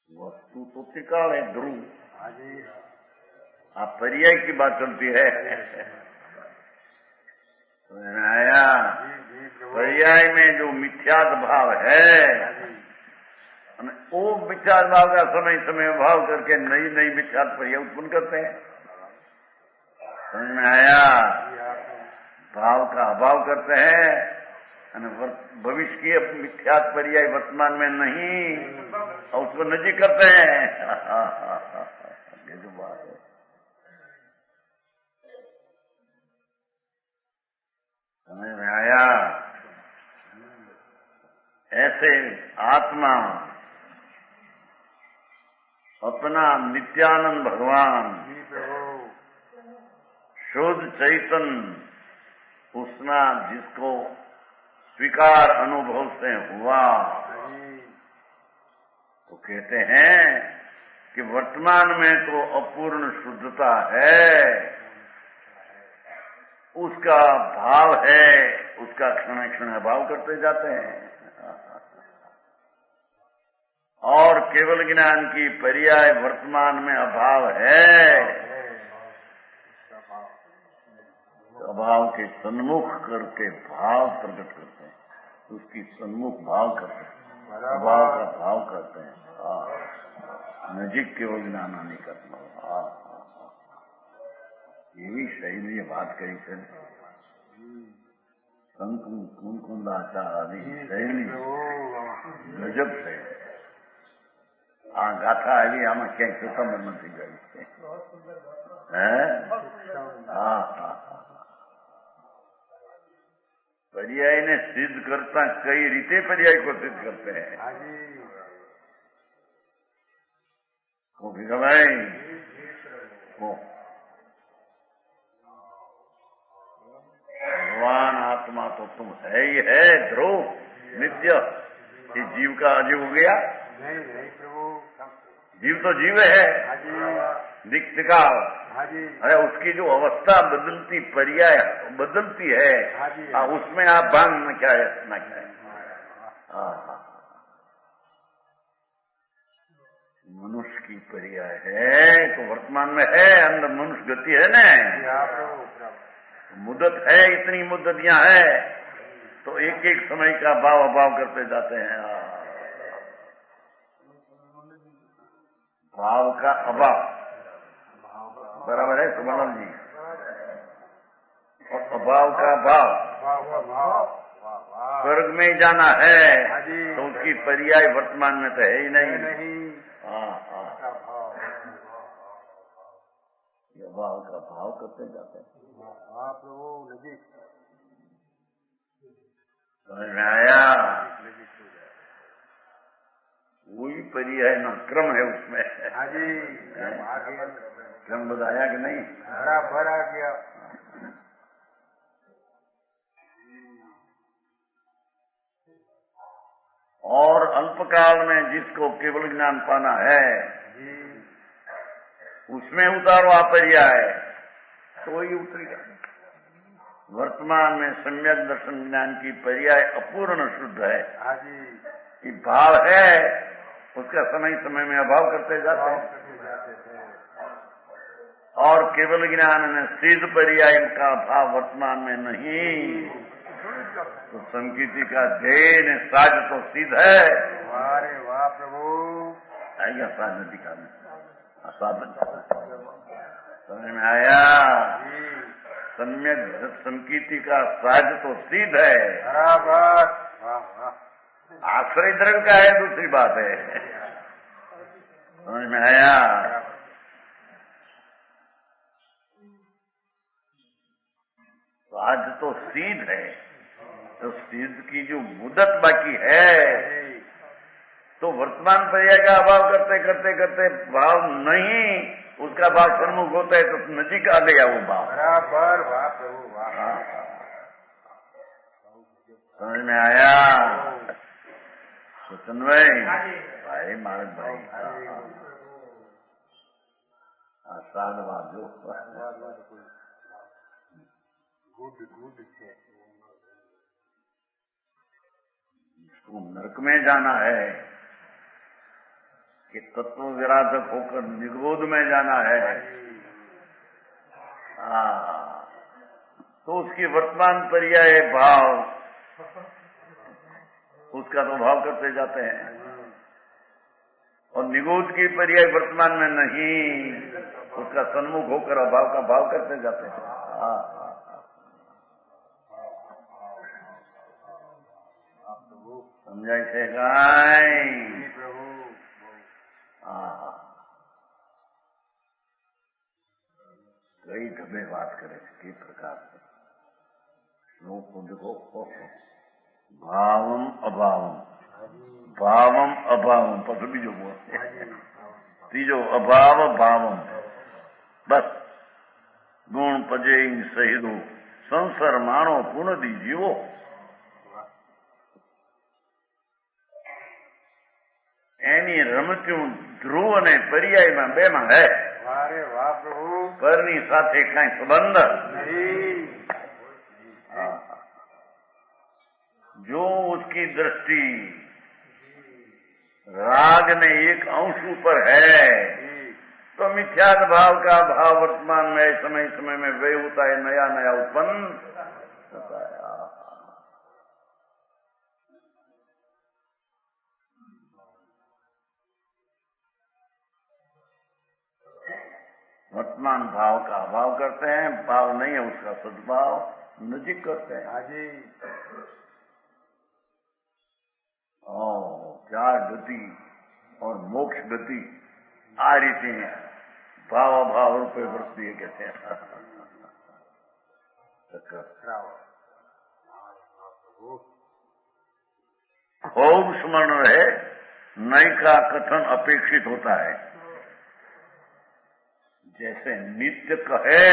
वस्तु तो त्रिकाल है, ध्रुव। आप पर्याय की बात चलती है। समझ में आया? पर्याय में जो मिथ्यात भाव है, वो मिथ्यात भाव का समय समय भाव करके नई नई मिथ्यात पर्याय उत्पन्न करते हैं। समझ में आया? भाव का अभाव करते हैं, भविष्य की मिथ्यात पर्याय वर्तमान में नहीं, और उसको नजीक करते हैं। ये जो बात है, समझ में आया? ऐसे आत्मा अपना नित्यानंद भगवान शुद्ध चैतन्य उसना जिसको स्वीकार अनुभव से हुआ, तो कहते हैं कि वर्तमान में तो अपूर्ण शुद्धता है, उसका भाव है, उसका क्षण क्षण अभाव करते जाते हैं। और केवल ज्ञान की पर्याय वर्तमान में अभाव है, अभाव के सन्मुख करके भाव प्रकट करते हैं, उसकी सन्मुख भाव करते हैं, अभाव का भाव करते हैं। नजीक केवल ज्ञान नहीं करना। ये भी शैली बात कही थे, संत कुंद आचार्य शैली गजब से आ गाथा આવી આમાં ક્યાંક સુતંબર નથી ગઈ હે। હા, पर्याय ने सिद्ध करता कई रीते पर्याय को सिद्ध करते हैं। वो भी भाई भगवान आत्मा तो तुम है ही है, ध्रुव नित्य। ये जीव का अजीव हो गया? नहीं प्रभु, जीव तो जीव है, दिख का। अरे उसकी जो अवस्था बदलती पर्याय बदलती है, उसमें आप भांग न क्या है न क्या है। मनुष्य की पर्याय है तो वर्तमान में है, अंदर मनुष्य गति है न, मुद्दत है, इतनी मुद्दतियां है, तो एक एक समय का भाव अभाव करते जाते हैं। भाव का अभाव बराबर है सुमन जी, और अभाव का भाव। स्वर्ग में जाना है तो उसकी पर्याय वर्तमान में तो है ही नहीं। ये भाव का भाव करते जाते हैं। समझ में आया? वही पर्याय ना क्रम है उसमें। क्रम बताया कि नहीं? बराबर आ गया। और अल्पकाल में जिसको केवल ज्ञान पाना है, उसमें उतारो आप पर्याय तो ही उतरेगा। वर्तमान में सम्यक दर्शन ज्ञान की पर्याय अपूर्ण शुद्ध है, कि भाव है, उसका समय समय में अभाव करते जाते हैं। और केवल ज्ञान में सिद्ध पर्याय का भाव वर्तमान में नहीं, तो संकीर्ति का ध्येय साज तो सिद्ध है। अरे वाह प्रभु, आएगा साध नदी का साधन। समझ में आया? सम्यक संकीर्ति का साज तो सिद्ध है, बराबर। आश्रय द्रव्य का है, दूसरी बात है। समझ में आया? तो आज तो सीध है, तो सीध की जो मुद्दत बाकी है, तो वर्तमान पर्याय का अभाव करते करते करते भाव नहीं, उसका भाव सन्मुख होता है तो नजीक आ गया वो भाव। बराबर, वाह प्रभु वाह। समझ में आया सचिन भाई मानक भाई? साध बाजू गुड गुड છે। इसको नरक में जाना है कि तत्व विराधक होकर निगोद में जाना है। तो उसकी वर्तमान पर्याय भाव, उसका तो भाव करते जाते हैं, और निगोद की पर्याय वर्तमान में नहीं, उसका सन्मुख होकर अभाव का भाव करते जाते हैं। समझाई છે કાંઈ? कई ढबे बात करे के प्रकार से लोग को देखो, भावम अभावम, भावम अभावम, પછી બીજો બોલते तीजो अभाव भावम, बस गुण पजे सहिदो संसार माणो पुनदी जीवो। એની રમત્યું ધ્રુવ અને પર્યાયમાં બેમાં હે। वारे वाह प्रभु। પરની સાથે કાંઈ સંબંધ नहीं। जो उसकी दृष्टि राग ने एक अंश ऊपर है, तो मिथ्यात्व भाव का भाव वर्तमान में समय समय में व्यय होता है, नया नया उत्पन्न होता है। वर्तमान भाव का अभाव करते हैं, भाव नहीं है उसका सद्भाव नजीक करते हैं। हाजी। क्या गति और मोक्ष गति आ रीति भाव अभाव रूपे वृत्ति कहते हैं। खूब स्मरण रहे, नई का कथन अपेक्षित होता है। जैसे नित्य कहे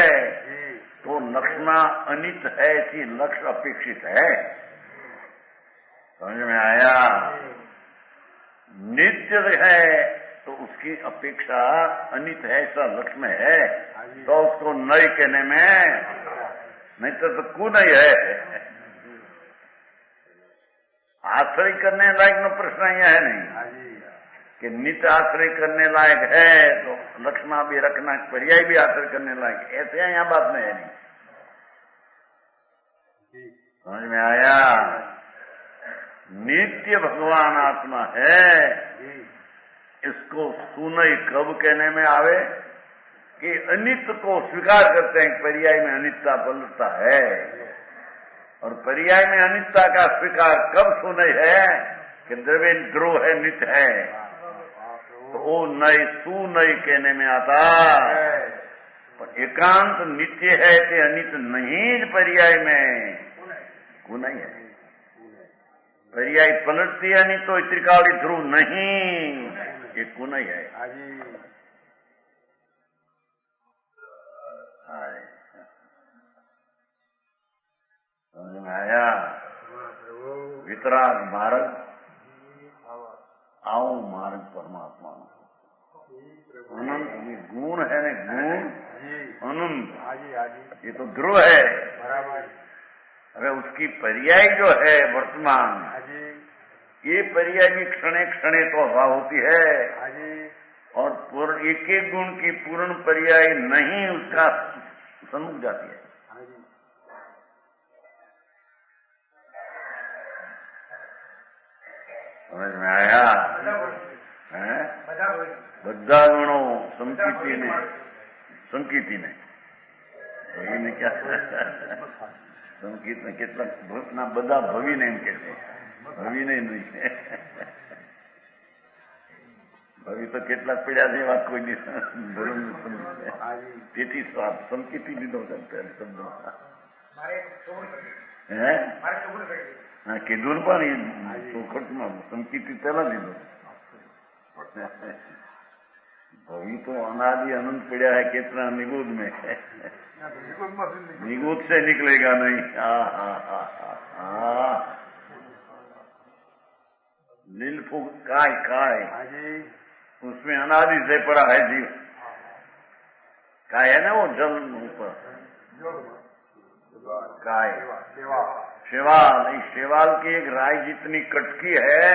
तो लक्षणा अनित है कि लक्ष्य अपेक्षित है। समझ में आया? नित्य है तो उसकी अपेक्षा अनित है, ऐसा लक्ष्य में है, तो उसको नई कहने में, नहीं तो कु नहीं है। आश्रय करने लायक न प्रश्न यह है नहीं कि नित्य आश्रय करने लायक है तो लक्ष्मा भी रखना, पर्याय भी आश्रय करने लायक, ऐसे यहाँ बात नहीं है। नहीं समझ में आया? नित्य भगवान आत्मा है, इसको सुनई कब कहने में आवे कि अनित्य को स्वीकार करते हैं, पर्याय में अनित्य पलटता है, और पर्याय में अनित्य का स्वीकार कब सुनई है कि द्रव्य ध्रुव है, नित्य है, तो वो नई सुनई कहने में आता। पर एकांत नित्य है कि अनित्य नहीं, पर्याय में को नहीं है। पर्याय पलटती है नहीं तो त्रिकाली ध्रुव नहीं, ये को नहीं है। समझ में आया? वितराग मार्ग, आओ मार्ग परमात्मा। अनंत ये गुण है ना, गुण अनंत, ये तो ध्रुव है। अरे उसकी पर्याय जो है वर्तमान, ये पर्याय भी क्षणे क्षणे तो अभाव होती है, और एक एक गुण की पूर्ण पर्याय नहीं उसका सन्मुख जाती है। समझ में आया? બધા ગુણો સંકીર્તિને ભવીને ક્યાં સંકીર્તન કેટલાક ભૂતના બધા ભવીને એમ કે છે, ભવીને નહીં, ભવી તો કેટલાક પીડ્યા છે એવા કોઈ તેથી સંકીર્તિ લીધો શબ્દ. હે હા કીધું ને પણ એ ચોખટમાં સંકિત પહેલા લીધું अभी तो अनादि अनंत पड़ा है कितना निगुद में निगुद से निकलेगा नहीं नीलफुक काय उसमें अनादि से पड़ा है जीव काय है ना वो जल ऊपर काय शेवाल इस शेवाल की एक राय जितनी कटकी है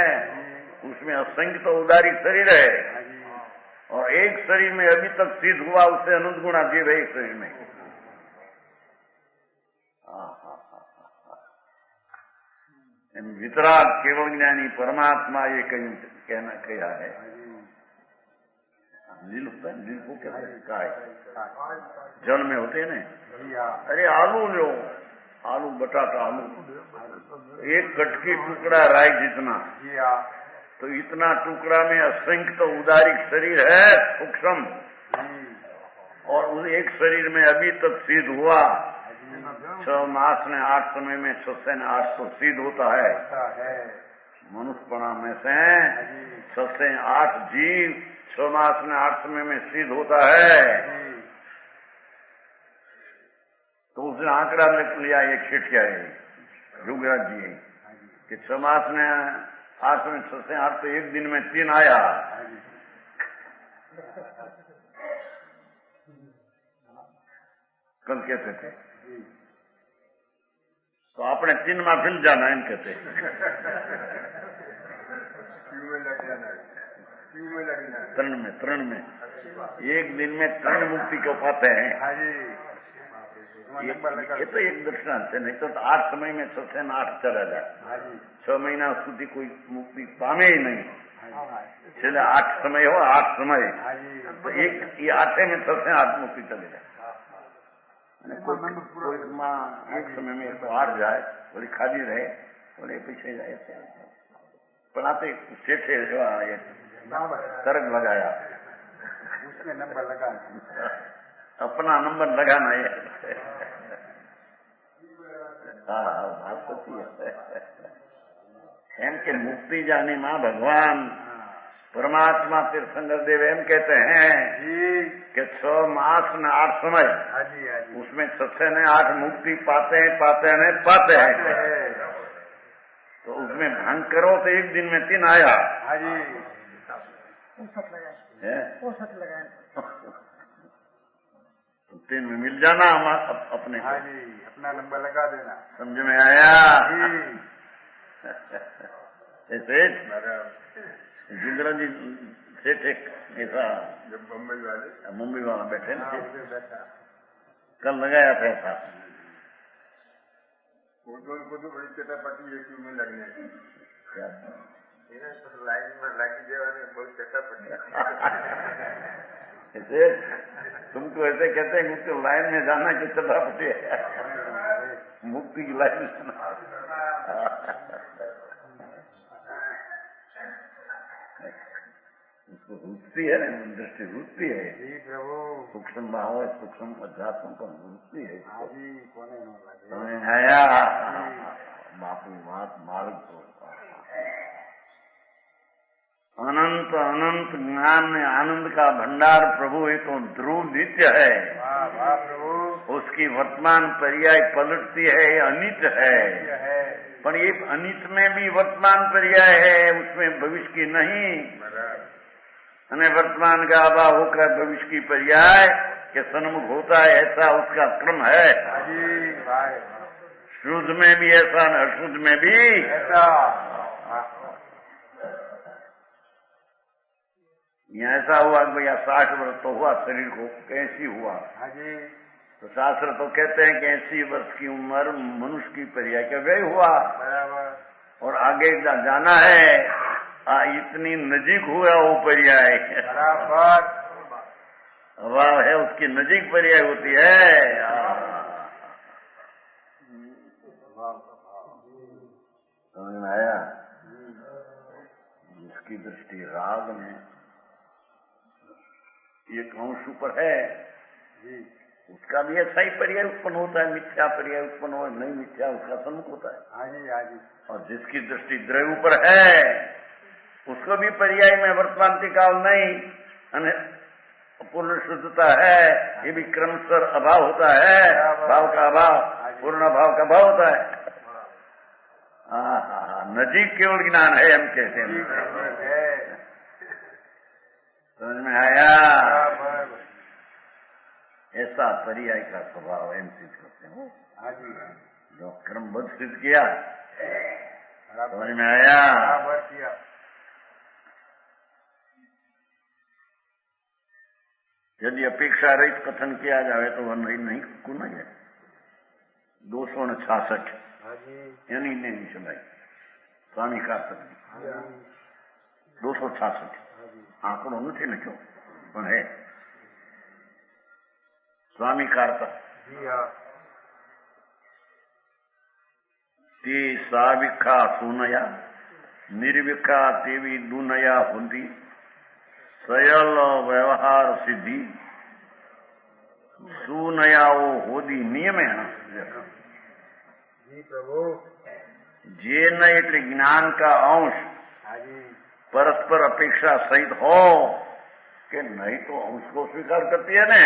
उसमें असंख्य तो उदारी शरीर है और एक शरीर में अभी तक सिद्ध हुआ उससे अनंत गुणा जीव है एक शरीर में वितराग केवल ज्ञानी परमात्मा ये कहीं कहना कहा है नील होता है नील को क्या है जल में होते हैं ना अरे आलू लो आलू बटाटा आलू एक कटकी टुकड़ा राई जितना तो इतना टुकड़ा में असंख्य तो उदारिक शरीर है सूक्ष्म और उस एक शरीर में अभी तक सिद्ध हुआ 6 मास ने 8 समय में 6 से 8 तो सिद्ध होता है मनुष्यपणा में से 6 से 8 जीव 6 मास ने 8 समय में सिद्ध होता है तो उसने आंकड़ा लिया एक शिष्य है युगराज जी कि 6 मास ने 8 में 6 से 8 तो एक दिन में 3 आया कल कहते थे तो आपने 3 में फिर जाना इन कहते तरण में एक दिन में 3 मुक्ति को पाते हैं ये तो एक दृष्टांत है नहीं तो 8 समय में 6 से 8 चला जाए 6 महीना સુધી कोई मुक्ति पामे ही नहीं छेल्ले 8 समय हो 8 समय तो एक ये 8 में 6 से 8 मुक्ति चले जाए कोई एक समय में तो 8 जाए बोली खाली रहे बोले पीछे जाए पर आते सेठे कर्ज लगाया उसमें नंबर लगाना अपना नंबर लगाना है हाँ बात सच्ची है एम के मुक्ति जानी माँ भगवान परमात्मा तीर्थंकर देव एम कहते हैं कि 6 मास ने 8 समय उसमें 6 से 8 मुक्ति पाते हैं तो उसमें भंग करो तो एक दिन में 3 आया तो 3 में मिल जाना अपने अपना नंबर लगा देना समझ में आया ऐसे जिंदरा जी सेठ एक ऐसा जब मुंबई वाला बैठे ना कल लगाया था ऐसा वो तो बड़ी चटापटी है क्यों में लगने क्या लाइन में लगी देवाने बहुत चटापटी ऐसे तुमको ऐसे कहते हैं मुझको लाइन में जाना कि चटापटी है मुक्ति की लाइन में जाना उसको रुचती है ना दृष्टि रुचती है प्रभु सूक्ष्म भाव सूक्ष्म अध्यात्म पर रुचती है कोने आया बापू बात मार्ग को अनंत अनंत ज्ञान में आनंद का भंडार प्रभु एक तो ध्रुव नित्य है प्रभु उसकी वर्तमान पर्याय पलटती है अनित है पर ये अनित में भी वर्तमान पर्याय है उसमें भविष्य की नहीं अने वर्तमान का अभाव होकर भविष्य की पर्याय के सन्मुख होता है ऐसा उसका क्रम है शुद्ध में भी ऐसा अशुद्ध में भी ऐसा यहाँ ऐसा हुआ कि भैया 60 वर्ष तो हुआ शरीर को कैसी हुआ तो शास्त्र तो कहते हैं कि 80 वर्ष की उम्र मनुष्य की पर्याय का व्यय हुआ और आगे जाना है इतनी नजीक हुआ वो पर्याय अभाव है उसकी नजीक पर्याय होती है समझ में आया जिसकी दृष्टि राग में एक अंश ऊपर है उसका भी ऐसा ही पर्याय उत्पन्न होता है, मिथ्या पर्याय उत्पन्न हो, नहीं मिथ्या उसका सम्मुख होता है। हाँ जी, हाँ जी। और जिसकी दृष्टि द्रव्य ऊपर है उसको भी पर्याय में वर्तमान काल नहीं पूर्ण शुद्धता है, ये भी क्रमशः अभाव होता है, भाव का अभाव, पूर्ण भाव का भाव होता है। नजीक केवल ज्ञान है हम कहते हैं। समझ में आया? ऐसा पर्याय का स्वभाव एम सिद्ध करते हैं जो क्रमबद्ध सिद्ध किया। समझ में आया? यदि अपेक्षा रहित कथन किया जाए तो वह नहीं कुन है 266 यानी नहीं सुनाई स्वामी का 266 आंकड़ो नहीं लख्यो पण है स्वामी कार्तक ते साविखा सुनया निर्विखा तेवी दुनया होती सयल व्यवहार सिद्धि सुनयाओ होदी नियम जे न એટલે જ્ઞાન का अंश परस्पर अपेक्षा सहित हो कि नहीं तो अंश को स्वीकार करती है ना,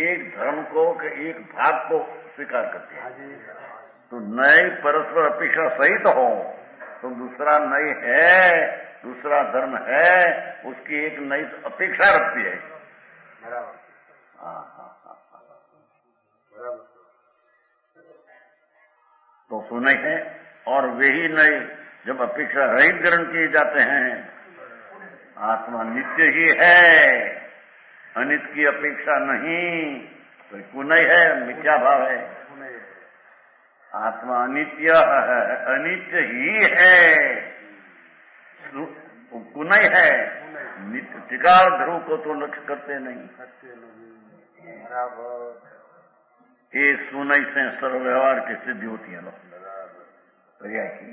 एक धर्म को कि एक भाग को स्वीकार करती है। तो नई परस्पर अपेक्षा सहित हो तो दूसरा नई है, दूसरा धर्म है, उसकी एक नई अपेक्षा रखती है। तो सुने है और वही नई जब अपेक्षा रहित ग्रहण किए जाते हैं। आत्मा नित्य ही है, अनित्य की अपेक्षा नहीं, तो कुनय है, मिथ्या भाव है। आत्मा अनित्य है, अनित्य ही है, कुनय है, नित्य टिकाल ध्रुव को तो लक्ष्य करते नहीं। ये सुनई से सर्व व्यवहार की सिद्धि होती है। पर्याय की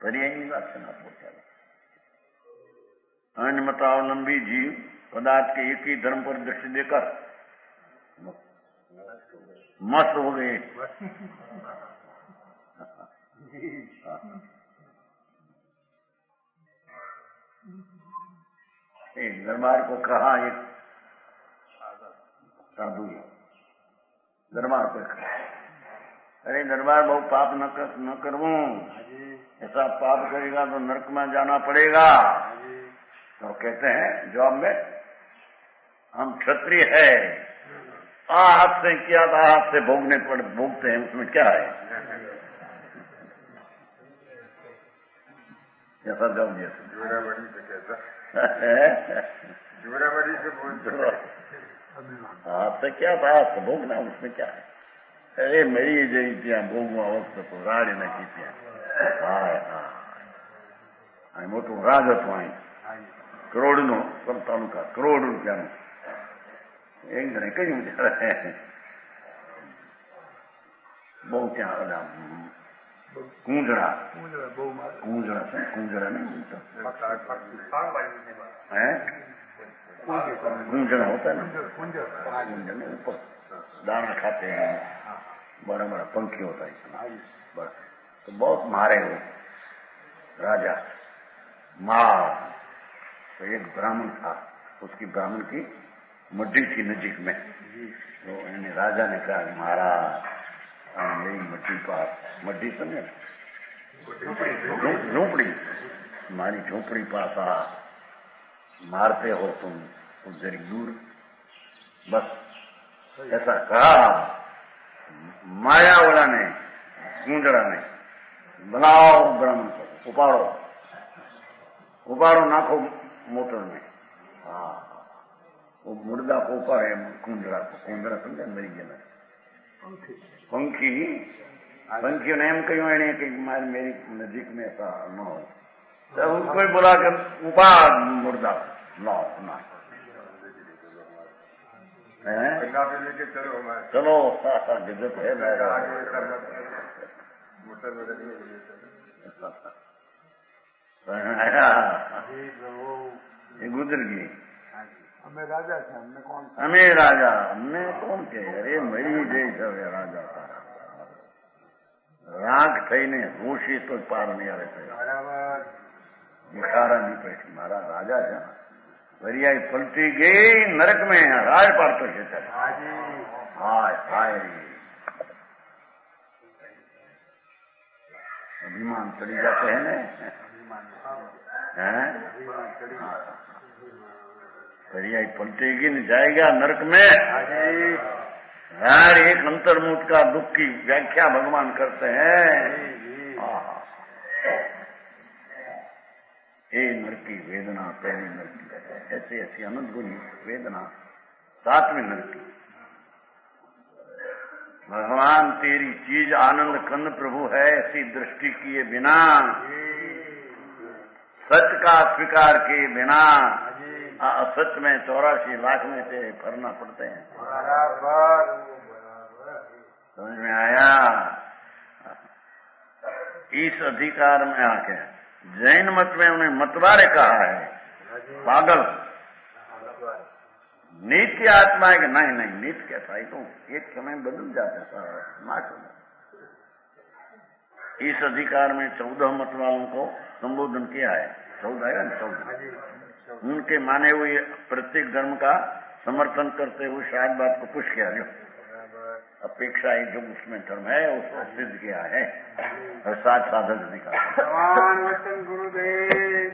पर्याय की बात सुना पहुंचा अन्य मतावलंबी जीव पदार्थ के एक ही धर्म पर दृष्टि देकर मस्त हो गए। एक दरबार को कहा, एक साधु दरबार पे कहा, अरे दरबार बहु पाप न करूं, ऐसा पाप करेगा तो नरक में जाना पड़ेगा। तो कहते हैं जवाब में, हम क्षत्रिय है, हाथ से किया था हाथ से भोगते हैं, उसमें क्या है? ऐसा जवाब दिया हाथ से क्या था हाथ से भोगना, उसमें क्या है? अरे मेरी जई त्या भोगवा वक्त तो राज न की त्या मोटू राज હતું અહીં કરોડનો તાલુકા કરોડ રૂપિયાનું એક જણે કહ્યું બહુ ત્યાં બધા કુંજડા છે કુંજડા નહીં બોલતા હે કુંજડા होता है ना, कुंजड़ में ऊपर दाना खाते हैं, बड़ा बड़ा पंखी होता है बड़ा, तो बहुत मारे हुए राजा मार। तो एक ब्राह्मण था, उसकी ब्राह्मण की मड्डी थी नजीक में, तो राजा ने कहा महाराज मेरी मड्डी पास, मड्डी समझे झोंपड़ी, हमारी झोंपड़ी पास आ, मारते हो तुम कुछ जरी दूर, बस ऐसा कहा। मायावाला ने कुंजड़ा ने बनाओ ब्राह्मण को, उपाड़ो नाखो मोटर में। वो मुर्दा को उपाड़े कुंजड़ा को, कुंजड़ा समझे मरी गया पंखी ने एम क्यों कि मेरी नजीक में ऐसा न हो, तब उनको बुला कर उपाड़ मुर्दा लाओ ना लेके चलो गजब है ये गुजर गई। અમે રાજા છે, અમને કોણ? અમે રાજા, અમને કોણ કે? અરે મળી જઈ છે રાજા તારા. રાગ થઈને રોષી તો પાર નહીં આવે. બરાબર. ભિખારા નહીં પૈકી મારા રાજા છે. વરિયાઈ પલટી ગઈ નરક में राज पाड़तो છે. हाय हाय अभिमान चढ़ी जाते हैं ना, वरियाई पलटेगी न जाएगा नरक में. यार एक अंतर्मुख का दुख की व्याख्या भगवान करते हैं. ये नरक की वेदना, पहली नरक की, ऐसी ऐसी अनंत गुनी वेदना, सातवें नरक की. भगवान तेरी चीज आनंद कंद प्रभु है, ऐसी दृष्टि किए बिना, सत्य का स्वीकार किए बिना असत्य में 84 लाख में से भरना पड़ते हैं. बराबर. समझ में आया? इस अधिकार में आके जैन मत में उन्हें मतवारे कहा है पागल. नित्य आत्मा है कि नहीं नहीं नित्य कैसा है, तो एक समय बदल जाता है सारा नाश हो जाता. इस अधिकार में 14 मत वालों को संबोधन किया है. 14 है ना, 14. उनके माने हुए प्रत्येक धर्म का समर्थन करते हुए शायद बात को पुश किया. जो अपेक्षा है जो उसमें धर्म है उसको सिद्ध किया है और साथ साधक अधिकार. भगवान वचन गुरुदेव.